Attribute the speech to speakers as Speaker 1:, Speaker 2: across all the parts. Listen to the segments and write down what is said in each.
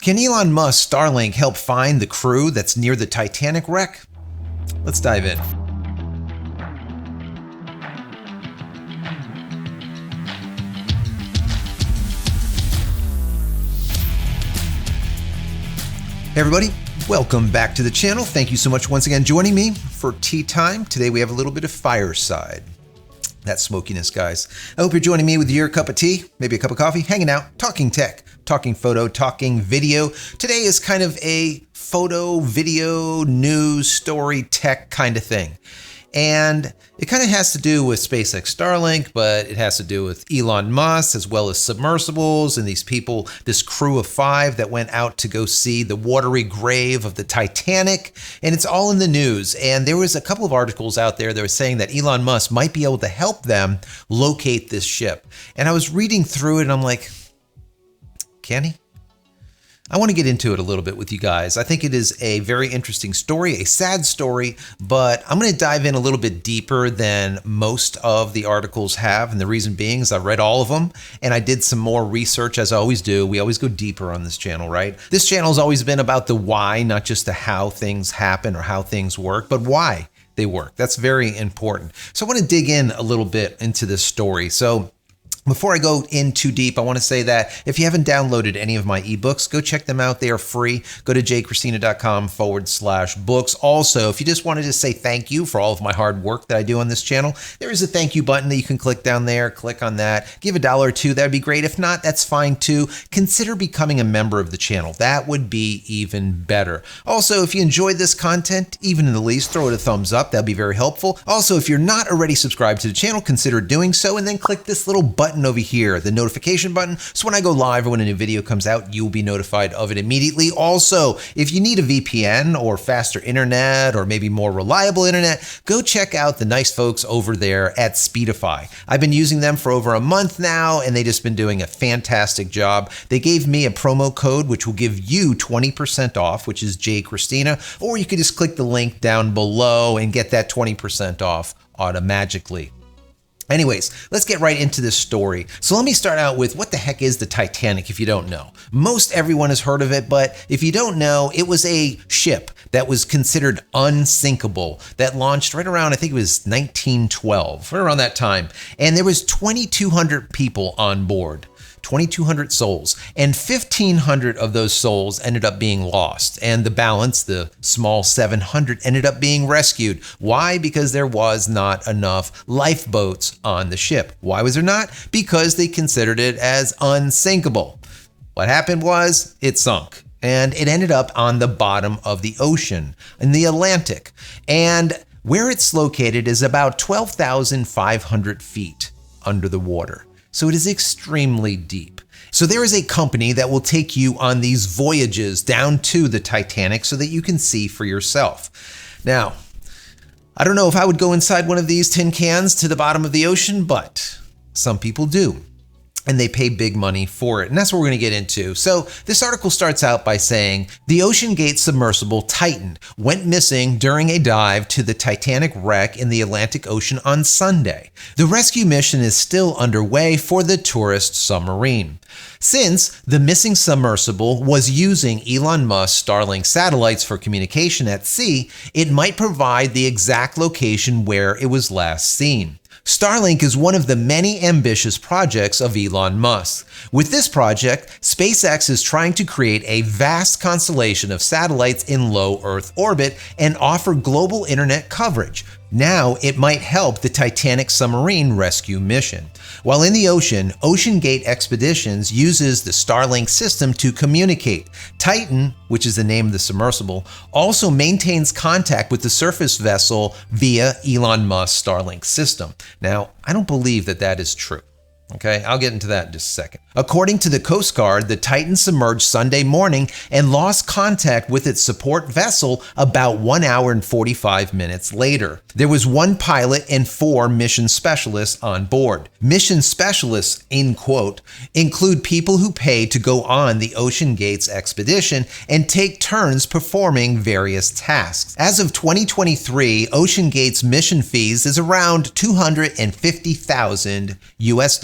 Speaker 1: Can Elon Musk Starlink help find the crew that's near the Titanic wreck? Let's dive in. Hey everybody, welcome back to the channel. Thank you so much once again joining me for tea time. Today we have a little bit of fireside. That smokiness, guys. I hope you're joining me with your cup of tea, maybe a cup of coffee, hanging out, talking tech, talking photo, talking video. Today is kind of a photo, video, news, story, tech kind of thing. And it kind of has to do with SpaceX Starlink, but it has to do with Elon Musk as well as submersibles and these people, this crew of 5 that went out to go see the watery grave of the Titanic. And it's all in the news. And there was a couple of articles out there that were saying that Elon Musk might be able to help them locate this ship. And I was reading through it and I'm like, can he? I want to get into it a little bit with you guys. I think it is a very interesting story, a sad story, but I'm going to dive in a little bit deeper than most of the articles have. And the reason being is I read all of them and I did some more research, as I always do. We always go deeper on this channel, right? This channel has always been about the why, not just the how things happen or how things work, but why they work. That's very important. So I want to dig in a little bit into this story. So before I go in too deep, I want to say that if you haven't downloaded any of my ebooks, go check them out. They are free. Go to JCristina.com/books. Also, if you just wanted to say thank you for all of my hard work that I do on this channel, there is a thank you button that you can click down there. Click on that. Give $1 or $2. That'd be great. If not, that's fine too. Consider becoming a member of the channel. That would be even better. Also, if you enjoyed this content, even in the least, throw it a thumbs up. That'd be very helpful. Also, if you're not already subscribed to the channel, consider doing so and then click this little button over here, the notification button, so when I go live or when a new video comes out, you'll be notified of it immediately. Also, if you need a VPN or faster internet or maybe more reliable internet, go check out the nice folks over there at Speedify. I've been using them for over a month now, and they've just been doing a fantastic job. They gave me a promo code which will give you 20% off, which is JCristina, or you can just click the link down below and get that 20% off automatically. Anyways, let's get right into this story. So let me start out with what the heck is the Titanic if you don't know. Most everyone has heard of it, but if you don't know, it was a ship that was considered unsinkable that launched right around, I think it was 1912, right around that time. And there was 2,200 people on board. 2,200 souls, and 1,500 of those souls ended up being lost, and the balance, the small 700, ended up being rescued. Why? Because there was not enough lifeboats on the ship. Why was there not? Because they considered it as unsinkable. What happened was it sunk, and it ended up on the bottom of the ocean, in the Atlantic, and where it's located is about 12,500 feet under the water. So it is extremely deep. So there is a company that will take you on these voyages down to the Titanic so that you can see for yourself. Now, I don't know if I would go inside one of these tin cans to the bottom of the ocean, but some people do. And they pay big money for it. And that's what we're going to get into. So this article starts out by saying, the OceanGate submersible Titan went missing during a dive to the Titanic wreck in the Atlantic Ocean on Sunday. The rescue mission is still underway for the tourist submarine. Since the missing submersible was using Elon Musk Starlink satellites for communication at sea, it might provide the exact location where it was last seen. Starlink is one of the many ambitious projects of Elon Musk. With this project, SpaceX is trying to create a vast constellation of satellites in low Earth orbit and offer global internet coverage. Now it might help the Titanic submarine rescue mission. While in the ocean, OceanGate Expeditions uses the Starlink system to communicate. Titan, which is the name of the submersible, also maintains contact with the surface vessel via Elon Musk Starlink system. Now, I don't believe that that is true. Okay, I'll get into that in just a second. According to the Coast Guard, the Titan submerged Sunday morning and lost contact with its support vessel about 1 hour and 45 minutes later. There was one pilot and 4 mission specialists on board. Mission specialists, in quote, include people who pay to go on the OceanGate's expedition and take turns performing various tasks. As of 2023, OceanGate's mission fees is around $250,000 US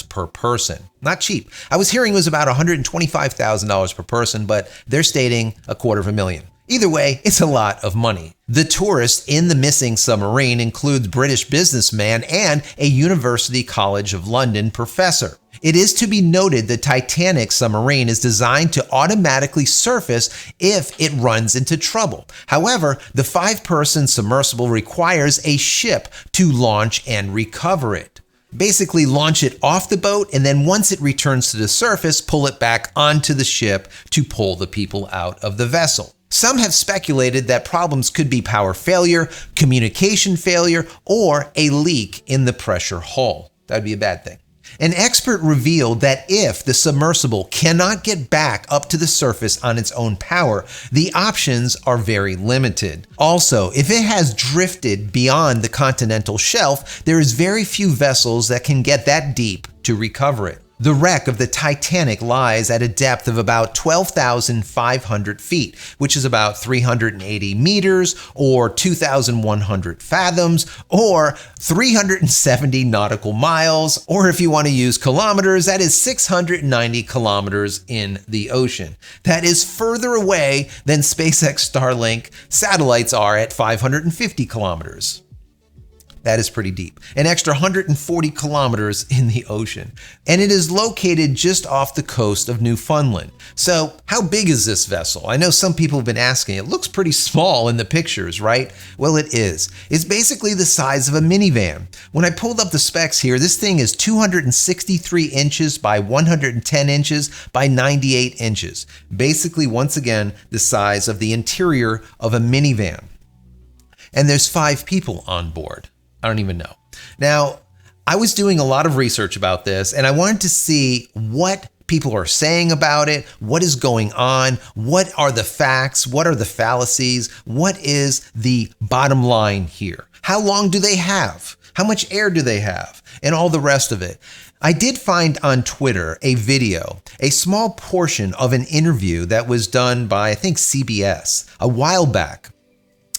Speaker 1: per person. Not cheap. I was hearing it was about $125,000 per person, but they're stating $250,000. Either way, it's a lot of money. The tourist in the missing submarine includes British businessman and a University College of London professor. It is to be noted the Titanic submarine is designed to automatically surface if it runs into trouble. However, the 5-person submersible requires a ship to launch and recover it. Basically launch it off the boat, and then once it returns to the surface, pull it back onto the ship to pull the people out of the vessel. Some have speculated that problems could be power failure, communication failure, or a leak in the pressure hull. That'd be a bad thing. An expert revealed that if the submersible cannot get back up to the surface on its own power, the options are very limited. Also, if it has drifted beyond the continental shelf, there is very few vessels that can get that deep to recover it. The wreck of the Titanic lies at a depth of about 12,500 feet, which is about 380 meters or 2,100 fathoms or 370 nautical miles, or if you want to use kilometers, that is 690 kilometers in the ocean. That is further away than SpaceX Starlink satellites are at 550 kilometers. That is pretty deep. An extra 140 kilometers in the ocean. And it is located just off the coast of Newfoundland. So how big is this vessel? I know some people have been asking. It looks pretty small in the pictures, right? Well, it is. It's basically the size of a minivan. When I pulled up the specs here, this thing is 263 inches by 110 inches by 98 inches. Basically, once again, the size of the interior of a minivan. And there's 5 people on board. I don't even know. Now, I was doing a lot of research about this, and I wanted to see what people are saying about it, what is going on, what are the facts, what are the fallacies, what is the bottom line here? How long do they have? How much air do they have? And all the rest of it. I did find on Twitter a video, a small portion of an interview that was done by, I think, CBS a while back,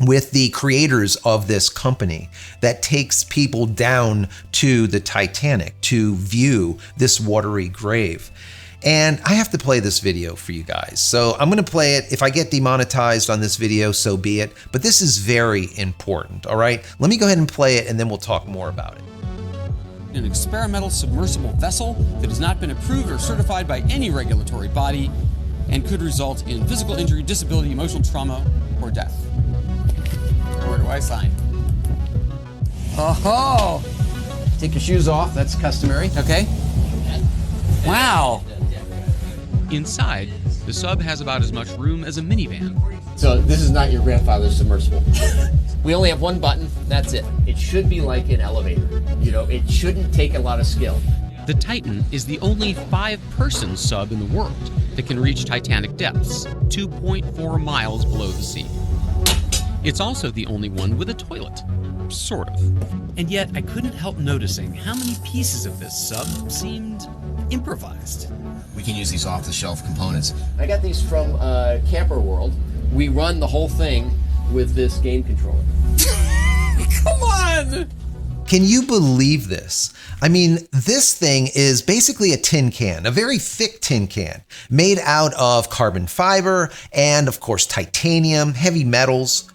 Speaker 1: with the creators of this company that takes people down to the Titanic to view this watery grave. And I have to play this video for you guys. So I'm gonna play it. If I get demonetized on this video, so be it. But this is very important, all right? Let me go ahead and play it and then we'll talk more about it.
Speaker 2: An experimental submersible vessel that has not been approved or certified by any regulatory body and could result in physical injury, disability, emotional trauma, or death. Where do I sign? Oh!
Speaker 3: Take your shoes off, that's customary.
Speaker 2: Okay. Wow.
Speaker 4: Inside, the sub has about as much room as a minivan.
Speaker 3: So this is not your grandfather's submersible. We only have one button, that's it. It should be like an elevator. You know, it shouldn't take a lot of skill.
Speaker 4: The Titan is the only 5-person sub in the world that can reach Titanic depths, 2.4 miles below the sea. It's also the only one with a toilet, sort of. And yet, I couldn't help noticing how many pieces of this sub seemed improvised.
Speaker 5: We can use these off-the-shelf components.
Speaker 3: I got these from Camper World. We run the whole thing with this game controller.
Speaker 2: Come on!
Speaker 1: Can you believe this? I mean, this thing is basically a tin can, a very thick tin can, made out of carbon fiber and, of course, titanium, heavy metals.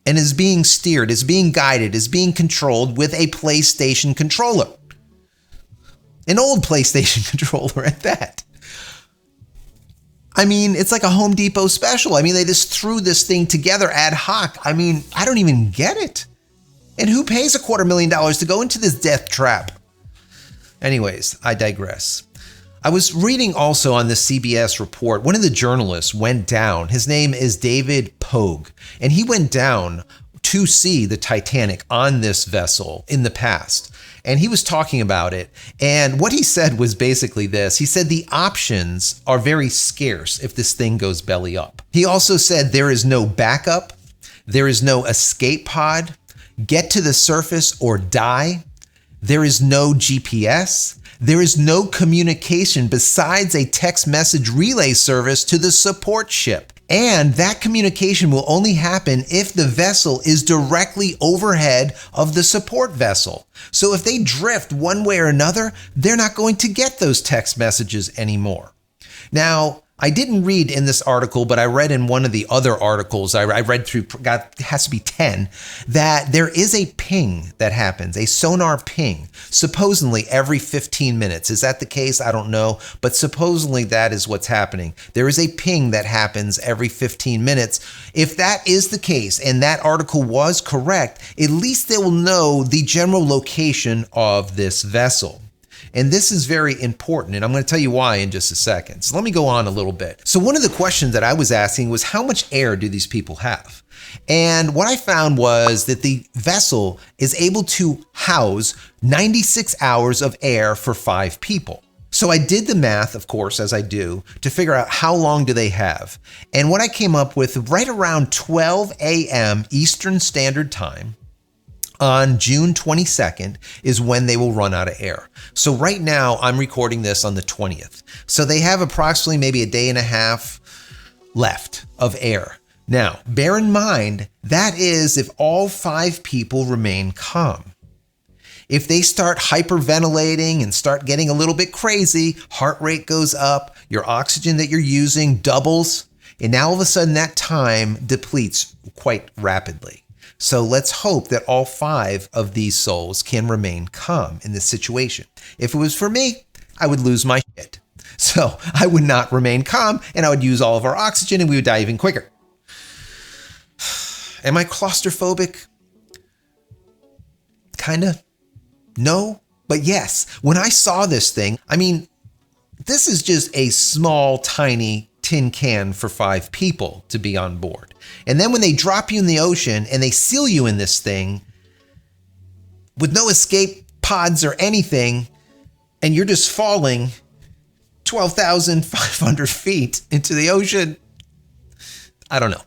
Speaker 1: And is being steered, is being guided, is being controlled with a PlayStation controller. An old PlayStation controller at that. I mean, it's like a Home Depot special. I mean, they just threw this thing together ad hoc. I mean, I don't even get it. And who pays $250,000 to go into this death trap? Anyways, I digress. I was reading also on the CBS report, one of the journalists went down. His name is David Pogue, and he went down to see the Titanic on this vessel in the past. And he was talking about it. And what he said was basically this. He said the options are very scarce if this thing goes belly up. He also said there is no backup. There is no escape pod. Get to the surface or die. There is no GPS. There is no communication besides a text message relay service to the support ship. And that communication will only happen if the vessel is directly overhead of the support vessel. So if they drift one way or another, they're not going to get those text messages anymore. Now, I didn't read in this article, but I read in one of the other articles, I read through, it has to be 10, that there is a ping that happens, a sonar ping, supposedly every 15 minutes. Is that the case? I don't know, but supposedly that is what's happening. There is a ping that happens every 15 minutes. If that is the case, and that article was correct, at least they will know the general location of this vessel. And this is very important, and I'm going to tell you why in just a second. So let me go on a little bit. So one of the questions that I was asking was, how much air do these people have? And what I found was that the vessel is able to house 96 hours of air for 5 people. So I did the math, of course, as I do, to figure out how long do they have. And what I came up with, right around 12 a.m. Eastern Standard Time, on June 22nd is when they will run out of air. So right now I'm recording this on the 20th. So they have approximately maybe a day and a half left of air. Now, bear in mind, that is if all 5 people remain calm. If they start hyperventilating and start getting a little bit crazy, heart rate goes up, your oxygen that you're using doubles, and now all of a sudden that time depletes quite rapidly. So let's hope that all 5 of these souls can remain calm in this situation. If it was for me, I would lose my shit. So I would not remain calm, and I would use all of our oxygen and we would die even quicker. Am I claustrophobic? Kinda. No, but yes. When I saw this thing, I mean, this is just a small, tiny tin can for 5 people to be on board. And then when they drop you in the ocean and they seal you in this thing with no escape pods or anything, and you're just falling 12,500 feet into the ocean, I don't know.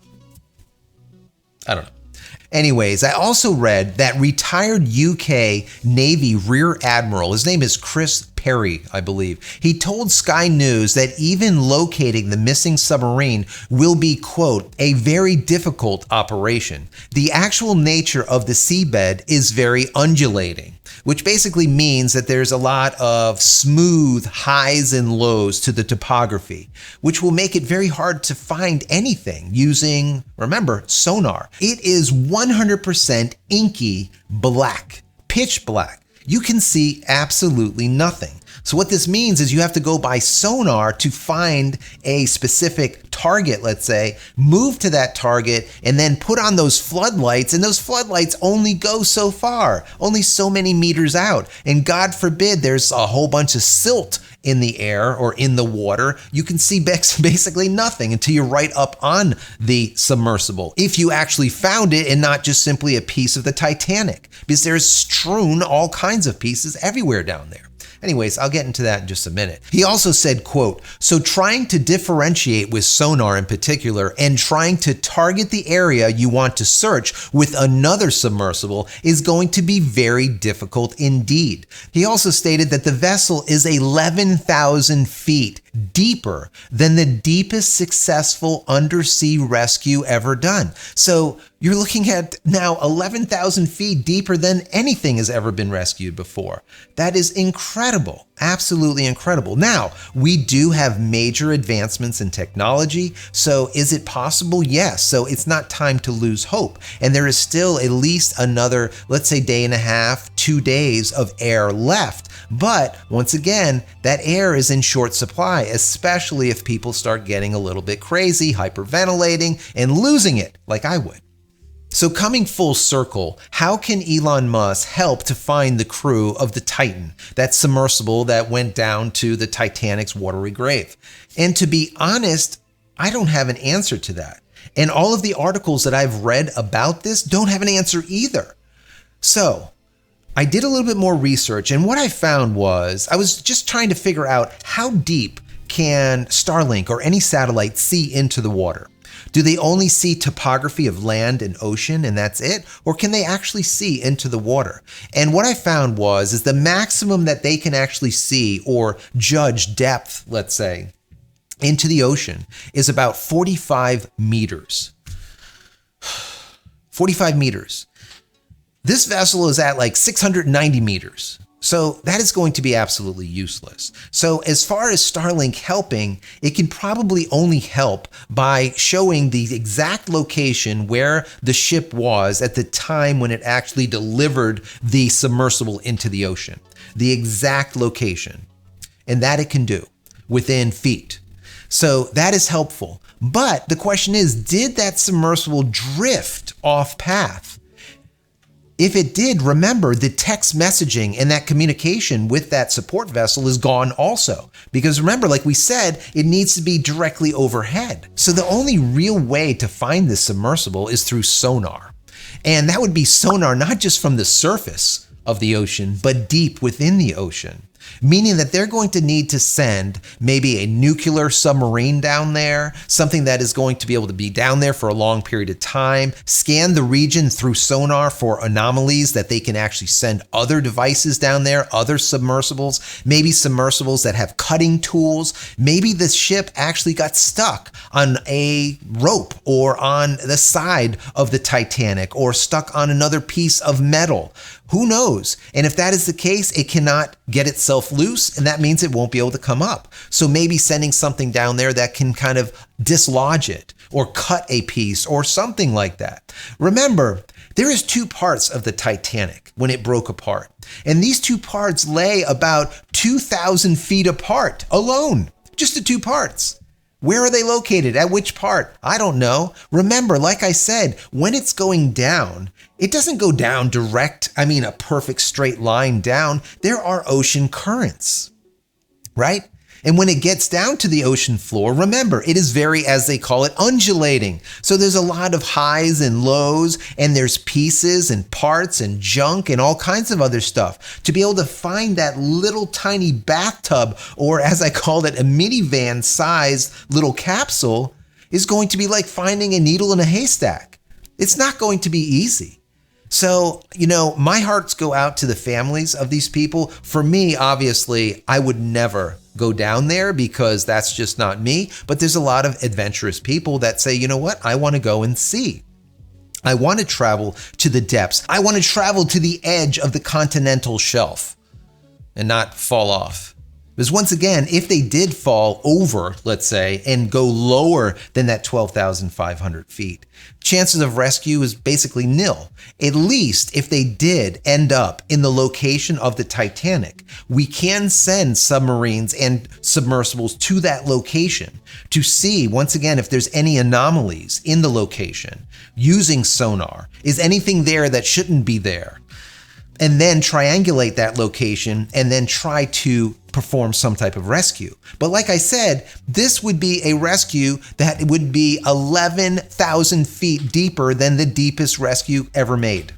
Speaker 1: Anyways, I also read that retired UK Navy Rear Admiral, his name is Chris Perry, I believe, he told Sky News that even locating the missing submarine will be, quote, a very difficult operation. The actual nature of the seabed is very undulating, which basically means that there's a lot of smooth highs and lows to the topography, which will make it very hard to find anything using, remember, sonar. It is 100% inky black, pitch black. You can see absolutely nothing. So what this means is you have to go by sonar to find a specific target, let's say, move to that target, and then put on those floodlights, and those floodlights only go so far, only so many meters out. And God forbid there's a whole bunch of silt in the air or in the water. You can see basically nothing until you're right up on the submersible, if you actually found it and not just simply a piece of the Titanic, because there's strewn all kinds of pieces everywhere down there. Anyways, I'll get into that in just a minute. He also said, quote, so trying to differentiate with sonar in particular and trying to target the area you want to search with another submersible is going to be very difficult indeed. He also stated that the vessel is 11,000 feet deeper than the deepest successful undersea rescue ever done. So you're looking at now 11,000 feet deeper than anything has ever been rescued before. That is incredible, absolutely incredible. Now, we do have major advancements in technology. So is it possible? Yes. So it's not time to lose hope. And there is still at least another, let's say, day and a half, 2 days of air left. But once again, that air is in short supply, especially if people start getting a little bit crazy, hyperventilating, and losing it like I would. So coming full circle, how can Elon Musk help to find the crew of the Titan, that submersible that went down to the Titanic's watery grave? And to be honest, I don't have an answer to that. And all of the articles that I've read about this don't have an answer either. So I did a little bit more research, and what I found was I was just trying to figure out how deep can Starlink or any satellite see into the water. Do they only see topography of land and ocean and that's it? Or can they actually see into the water? And what I found is the maximum that they can actually see or judge depth, let's say, into the ocean is about 45 meters. 45 meters. This vessel is at like 690 meters. So that is going to be absolutely useless. So as far as Starlink helping, it can probably only help by showing the exact location where the ship was at the time when it actually delivered the submersible into the ocean. The exact location. And that it can do within feet. So that is helpful. But the question is, did that submersible drift off path? If it did, remember the text messaging and that communication with that support vessel is gone also. Because remember, like we said, it needs to be directly overhead. So the only real way to find this submersible is through sonar. And that would be sonar not just from the surface of the ocean, but deep within the ocean. Meaning that they're going to need to send maybe a nuclear submarine down there, something that is going to be able to be down there for a long period of time, scan the region through sonar for anomalies that they can actually send other devices down there, other submersibles, maybe submersibles that have cutting tools. Maybe the ship actually got stuck on a rope or on the side of the Titanic or stuck on another piece of metal. Who knows? And if that is the case, it cannot get itself loose, and that means it won't be able to come up. So maybe sending something down there that can kind of dislodge it or cut a piece or something like that. Remember, there is two parts of the Titanic when it broke apart. And these two parts lay about 2,000 feet apart alone, just the two parts. Where are they located? At which part? I don't know. Remember, like I said, when it's going down, it doesn't go down a perfect straight line down. There are ocean currents, right? And when it gets down to the ocean floor, remember, it is very, as they call it, undulating. So there's a lot of highs and lows, and there's pieces and parts and junk and all kinds of other stuff. To be able to find that little tiny bathtub, or as I called it, a minivan-sized little capsule, is going to be like finding a needle in a haystack. It's not going to be easy. So, my hearts go out to the families of these people. For me, obviously, I would never go down there because that's just not me. But there's a lot of adventurous people that say, you know what? I want to go and see. I want to travel to the depths. I want to travel to the edge of the continental shelf and not fall off. Because once again, if they did fall over, let's say, and go lower than that 12,500 feet, chances of rescue is basically nil. At least if they did end up in the location of the Titanic, we can send submarines and submersibles to that location to see, once again, if there's any anomalies in the location using sonar. Is anything there that shouldn't be there? And then triangulate that location and then try to perform some type of rescue. But like I said, this would be a rescue that would be 11,000 feet deeper than the deepest rescue ever made.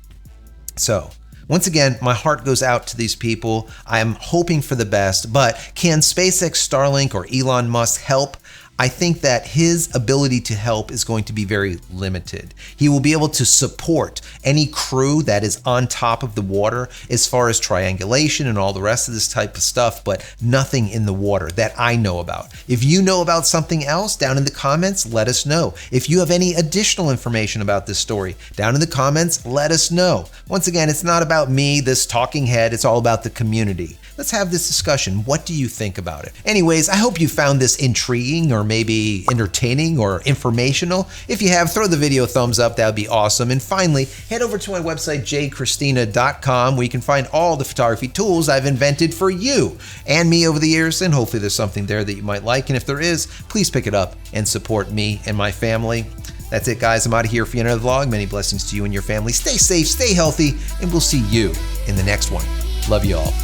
Speaker 1: So once again, my heart goes out to these people. I'm hoping for the best, but can SpaceX, Starlink, or Elon Musk help? I think that his ability to help is going to be very limited. He will be able to support any crew that is on top of the water as far as triangulation and all the rest of this type of stuff, but nothing in the water that I know about. If you know about something else, down in the comments, let us know. If you have any additional information about this story, down in the comments, let us know. Once again, it's not about me, this talking head, it's all about the community. Let's have this discussion. What do you think about it? Anyways, I hope you found this intriguing or maybe entertaining or informational. If you have, throw the video a thumbs up. That would be awesome. And finally, head over to my website, JCristina.com, where you can find all the photography tools I've invented for you and me over the years. And hopefully there's something there that you might like. And if there is, please pick it up and support me and my family. That's it, guys. I'm out of here for another vlog. Many blessings to you and your family. Stay safe, stay healthy, and we'll see you in the next one. Love you all.